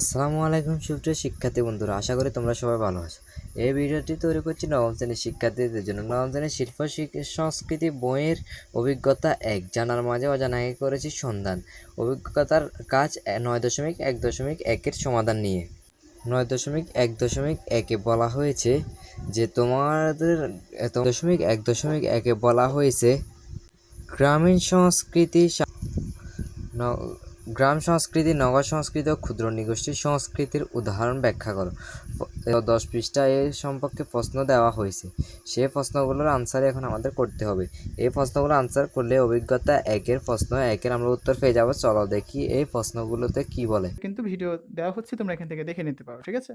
আসসালামু আলাইকুম সুপ্রিয় শিক্ষার্থী বন্ধুরা, আশা করি তোমরা সবাই ভালো আছো। এই ভিডিওটি তৈরি করছি নবম শ্রেণীর শিক্ষার্থীদের জন্য। নবম শ্রেণীর শিল্প সংস্কৃতি বইয়ের অভিজ্ঞতা এক, জানার মাঝে অজানাকে করেছি সন্ধান। অভিজ্ঞতার কাজ 9.1.1-এর সমাধান নিয়ে। 9.1.1-এ বলা হয়েছে যে তোমাদের 9.1.1-এ বলা হয়েছে গ্রামীণ সংস্কৃতি, গ্রাম সংস্কৃতি, নগর সংস্কৃতি ও ক্ষুদ্র নৃগোষ্ঠীর সংস্কৃতির উদাহরণ ব্যাখ্যা করো। 10 পৃষ্ঠায় এ সম্পর্কে প্রশ্ন দেওয়া হয়েছে। সেই প্রশ্নগুলোর আনসার এখন আমাদের করতে হবে। এই প্রশ্নগুলো আনসার করলে অভিজ্ঞতা প্রশ্ন একের আমরা উত্তর পেয়ে যাব। চলো দেখি এই প্রশ্নগুলোতে কি বলে। কিন্তু ভিডিও দেওয়া হচ্ছে, তোমরা এখান থেকে দেখে নিতে পারো। ঠিক আছে,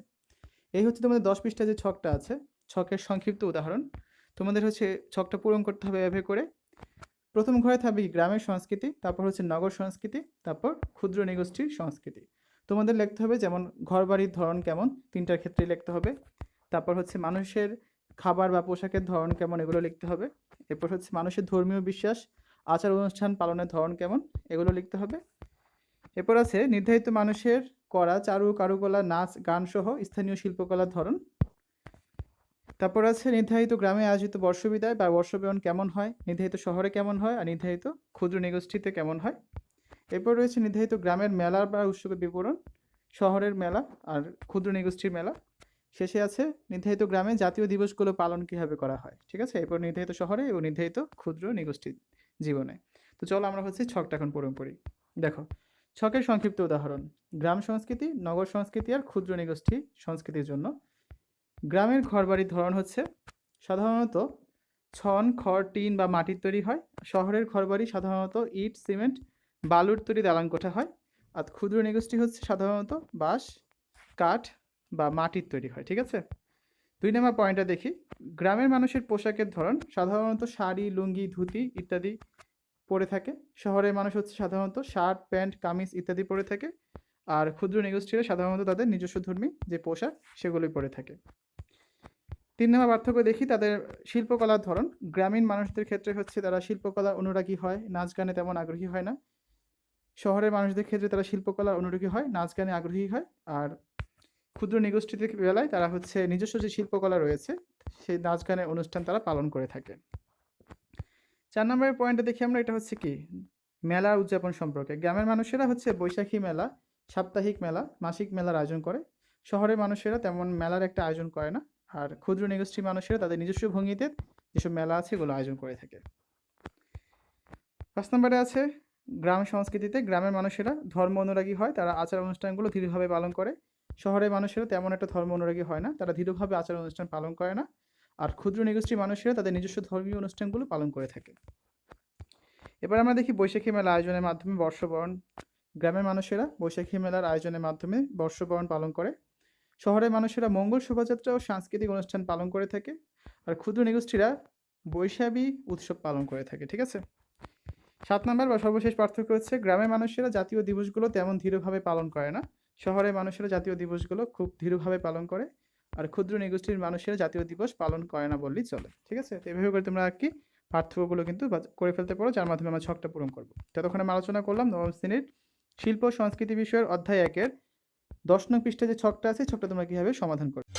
এই হচ্ছে তোমাদের 10 পৃষ্ঠা যে ছকটা আছে, ছকের সংক্ষিপ্ত উদাহরণ। তোমাদের হচ্ছে ছকটা পূরণ করতে হবে এভাবে করে। প্রথম ঘরে থাকবে গ্রামের সংস্কৃতি, তারপর হচ্ছে নগর সংস্কৃতি, তারপর ক্ষুদ্র নৃগোষ্ঠীর সংস্কৃতি। তোমাদের লিখতে হবে যেমন ঘর বাড়ির ধরন কেমন, তিনটার ক্ষেত্রেই লিখতে হবে। তারপর হচ্ছে মানুষের খাবার বা পোশাকের ধরন কেমন, এগুলো লিখতে হবে। এরপর হচ্ছে মানুষের ধর্মীয় বিশ্বাস, আচার অনুষ্ঠান পালনের ধরন কেমন, এগুলো লিখতে হবে। এরপর আছে নির্ধারিত মানুষের করা কারুকলা, নাচ, গান সহ স্থানীয় শিল্পকলার ধরন। তারপর আছে নির্ধারিত গ্রামে আয়োজিত বর্ষবিদায় বা বর্ষবরণ কেমন হয়, নির্ধারিত শহরে কেমন হয়, আর নির্ধারিত ক্ষুদ্র নৃগোষ্ঠীতে কেমন হয়। এরপর রয়েছে নির্ধারিত গ্রামের মেলা বা উৎসবের বিবরণ, শহরের মেলা আর ক্ষুদ্র নৃগোষ্ঠীর মেলা। শেষে আছে নির্ধারিত গ্রামে জাতীয় দিবসগুলো পালন কীভাবে করা হয়। ঠিক আছে, এরপর নির্ধারিত শহরে এবং নির্ধারিত ক্ষুদ্র নৃগোষ্ঠীর জীবনে। তো চলো আমরা হচ্ছে ছকটা এখন পূরণ করি। দেখো, ছকের সংক্ষিপ্ত উদাহরণ: গ্রাম সংস্কৃতি, নগর সংস্কৃতি আর ক্ষুদ্র নৃগোষ্ঠী সংস্কৃতির জন্য। গ্রামের ঘরবাড়ির ধরন হচ্ছে সাধারণত ছন, খড়, টিন বা মাটির তৈরি হয়। শহরের ঘরবাড়ি সাধারণত ইট, সিমেন্ট, বালুর তৈরি দালান কোঠা হয়। আর ক্ষুদ্র নৃগোষ্ঠী হচ্ছে সাধারণত বাঁশ, কাঠ বা মাটির তৈরি হয়। ঠিক আছে, 2 নম্বর পয়েন্টটা দেখি। গ্রামের মানুষের পোশাকের ধরন সাধারণত শাড়ি, লুঙ্গি, ধুতি ইত্যাদি পরে থাকে। শহরের মানুষ হচ্ছে সাধারণত শার্ট, প্যান্ট, কামিজ ইত্যাদি পরে থাকে। আর ক্ষুদ্র নৃগোষ্ঠীরা সাধারণত তাদের নিজস্ব ধর্মী যে পোশাক সেগুলোই পরে থাকে। 3 নম্বর পার্থক্য দেখি তাদের শিল্পকলার ধরন। গ্রামীণ মানুষদের ক্ষেত্রে হচ্ছে তারা শিল্পকলা অনুরাগী হয়, নাচ গানে তেমন আগ্রহী হয় না। শহরের মানুষদের ক্ষেত্রে তারা শিল্পকলার অনুরাগী হয়, নাচ গানে আগ্রহী হয়। আর ক্ষুদ্র নৃগোষ্ঠীদের বেলায় তারা হচ্ছে নিজস্ব যে শিল্পকলা রয়েছে সেই নাচ গানের অনুষ্ঠান তারা পালন করে থাকে। 4 নম্বরের পয়েন্টটা দেখি আমরা, এটা হচ্ছে কি মেলা উদযাপন সম্পর্কে। গ্রামের মানুষেরা হচ্ছে বৈশাখী মেলা, সাপ্তাহিক মেলা, মাসিক মেলার আয়োজন করে। শহরের মানুষেরা তেমন মেলার একটা আয়োজন করে না। আর ক্ষুদ্র নৃগোষ্ঠী মানুষেরা তাদের নিজস্ব ভঙ্গিতে যেসব মেলা আছে এগুলো আয়োজন করে থাকে। 5 নম্বরে আছে গ্রাম সংস্কৃতিতে গ্রামের মানুষেরা ধর্ম অনুরাগী হয়, তারা আচার অনুষ্ঠানগুলো দৃঢ়ভাবে পালন করে। শহরের মানুষেরা তেমন একটা ধর্ম অনুরাগী হয় না, তারা দৃঢ়ভাবে আচার অনুষ্ঠান পালন করে না। আর ক্ষুদ্র নৃগোষ্ঠী মানুষেরা তাদের নিজস্ব ধর্মীয় অনুষ্ঠানগুলো পালন করে থাকে। এবার আমরা দেখি বৈশাখী মেলা আয়োজনের মাধ্যমে বর্ষবরণ। গ্রামের মানুষেরা বৈশাখী মেলার আয়োজনের মাধ্যমে বর্ষবরণ পালন করে। শহরের মানুষেরা মঙ্গল শোভাযাত্রা ও সাংস্কৃতিক অনুষ্ঠান পালন করে থাকে। আর ক্ষুদ্র নৃগোষ্ঠীরা বৈশাখী উৎসব পালন করে থাকে। ঠিক আছে, 7 নম্বর বা সর্বশেষ পার্থক্য হচ্ছে গ্রামের মানুষেরা জাতীয় দিবসগুলো তেমন দৃঢ়ভাবে পালন করে না। শহরের মানুষেরা জাতীয় দিবসগুলো খুব দৃঢ়ভাবে পালন করে। আর ক্ষুদ্র নৃগোষ্ঠীর মানুষেরা জাতীয় দিবস পালন করে না বললেই চলে। ঠিক আছে, তো এভাবে করে তোমরা আর কি পার্থক্যগুলো কিন্তু করে ফেলতে পারো, যার মাধ্যমে আমরা ছকটা পূরণ করবো। ততক্ষণে আমরা আলোচনা করলাম নবম শ্রেণীর শিল্প সংস্কৃতি বিষয়ের অধ্যায় 1-এর 10 নং পৃষ্ঠায় যে ছকটা আছে, ছকটা তোমরা কীভাবে সমাধান করবে।